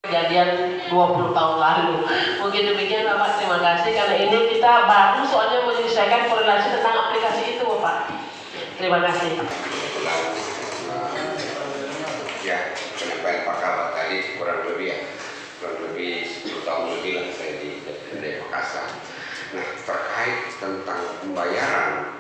Kejadian 20 tahun lalu. Mungkin demikian Bapak, terima kasih karena ini kita baru soalnya menyelesaikan korelasi tentang aplikasi itu Bapak. Terima kasih. Ya, penyampaian Pak Kabak tadi kurang lebih 10 tahun lebih lah saya di Makassar. Nah, terkait tentang pembayaran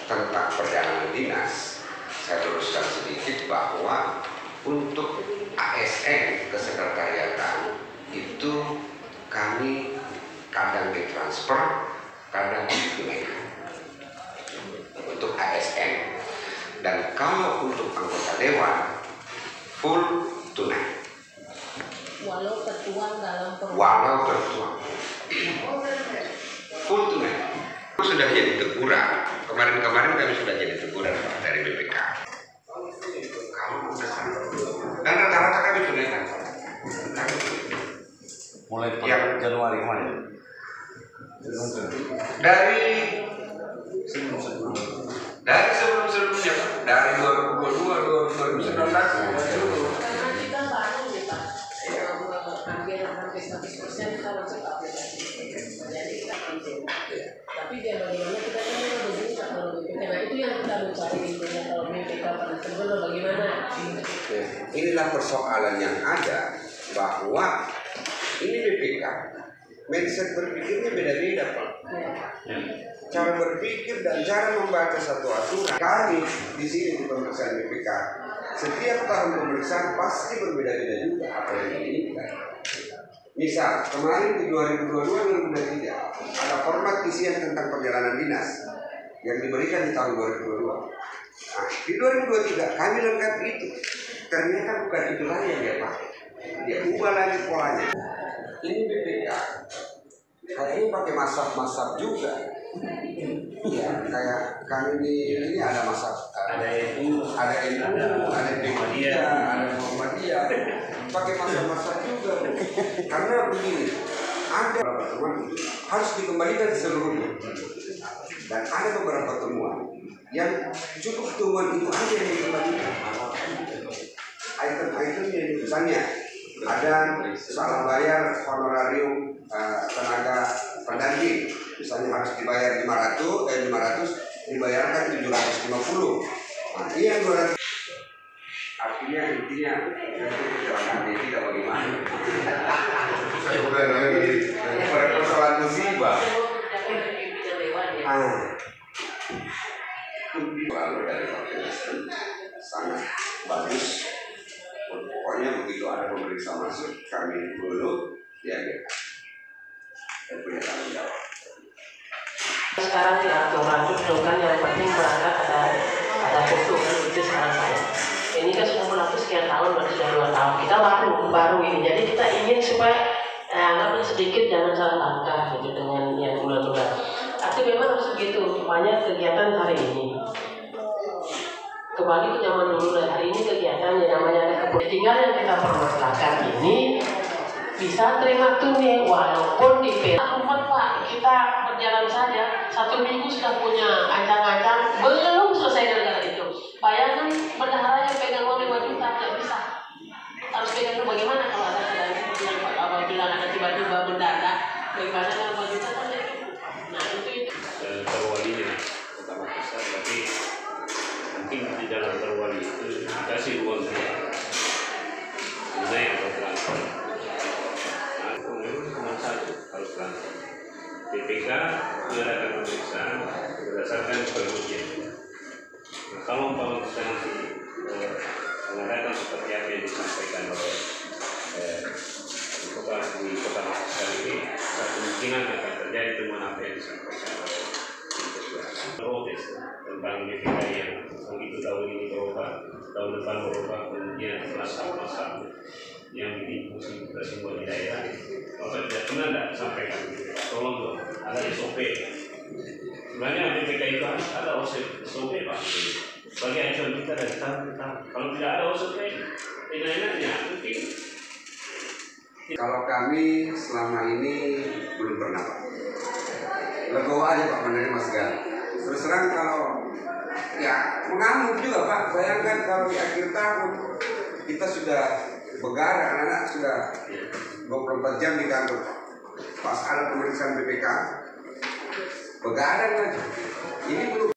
tentang perjalanan dinas, saya luruskan sedikit bahwa untuk ASN kesekretariatan itu kami kadang ditransfer, kadang ditunaikan untuk ASN, dan kalau untuk anggota dewan full tunai. Walau tertuang dalam full tunai. Sudah jadi teguran. Kemarin kami sudah jadi teguran Pak dari BPK. Kalau dan rata-rata kami tunaikan. Mulai Januari kemarin. Dari sebelum-sebelumnya, dari 2022, 2019. Karena kita baru nih Pak, hampir 100% kita masuk aplikasi. Jadi kita tapi dia bagaimana kita kan begini kalau BPK. Nah itu yang kita mencari intinya kalau BPK pada sebelum bagaimana. Inilah persoalan yang ada, bahwa ini BPK mindset berpikirnya beda-beda Pak. Cara berpikir dan cara membaca satu aturan. Kami di sini di pemeriksaan BPK, setiap tahun pemeriksaan pasti berbeda-beda juga apa yang diinginkan. Misal kemarin di 2022-2023 ada format isian tentang perjalanan dinas yang diberikan di tahun 2022. Nah, di 2023 kami lengkapi itu. Ternyata bukan itu lagi yang dia pakai. Dia ubah lagi polanya. Ini BPK kayaknya pakai masak juga. Ya, kayak kami ini ada masak, ada NU, ada Muhammadiyah, ada Muhammadiyah, pakai masak juga. Karena begini, ada beberapa temuan harus dikembalikan seluruhnya, dan ada beberapa temuan yang cukup temuan itu aja yang dikembalikan. Item-itemnya misalnya ada salah bayar honorarium tenaga pendamping, misalnya harus dibayar 500 dibayarkan 750. Nah, ini yang 200. Artinya intinya itu kecelakaan tidak bagaimana. Saya bukan lagi persoalan musibah. Lalu dari Partai Nasdem sangat bagus. Pokoknya begitu ada pemeriksa masuk, kami dulu dihadirkan dan punya tanggung jawab. Sekarang di aturan itu kan yang penting berangkat ada foto kan itu sekarang saya. Ini kan sudah berlaku sekian tahun, berarti sudah 2 tahun. Kita baru ini. Jadi kita ingin supaya anggaplah sedikit jangan salah langkah gitu dengan yang bulan-bulan. Tapi memang harus begitu. Banyak kegiatan hari ini. Kembali ke zaman dulu dan hari ini kegiatan yang namanya ada kebun. Tinggal yang kita permasalahkan ini bisa terima tunai walaupun di rumah Pak kita berjalan saja 1 minggu sudah punya ancang-ancang belum selesai gara-gara itu. Bayangkan bendahara yang pegang uang 5 juta tidak bisa. Harus pegang dulu bagaimana kalau ada seperti yang Pak Abang bilang ada tiba-tiba mendadak bagaimana dengan 5 juta kan itu. Nah itu. Terwalinya Kota Makassar, tapi mungkin di dalam terwali itu dikasih ruang tunai atau transfer. Nah, itu cuma satu harus transfer. BPK mengadakan pemeriksaan berdasarkan pengujian. Nah, kalau umpama kita nanti mengadakan seperti apa yang disampaikan oleh di Kota Makassar ini, kemungkinan akan terjadi temuan apa yang disampaikan oleh protes tentang BPK yang begitu tahun ini berubah, tahun depan berubah, kemudian masalah yang diimpulsi kita semua di daerah. Kalau tidak pernah tidak sampaikan, tolong dong, ada SOP. Sebenarnya BPK itu ada SOP Pak. Sebagai acuan kita dari tahun ke tahun. Kalau tidak ada SOP, tidak mungkin. Kalau kami selama ini belum pernah Pak. Legowo aja Pak menerima segala. Terus terang kalau ya mengamuk juga Pak. Bayangkan kalau di akhir tahun kita sudah bergara, 24 jam di kantor. Pas ada pemeriksaan BPK, begadang lagi. Ini belum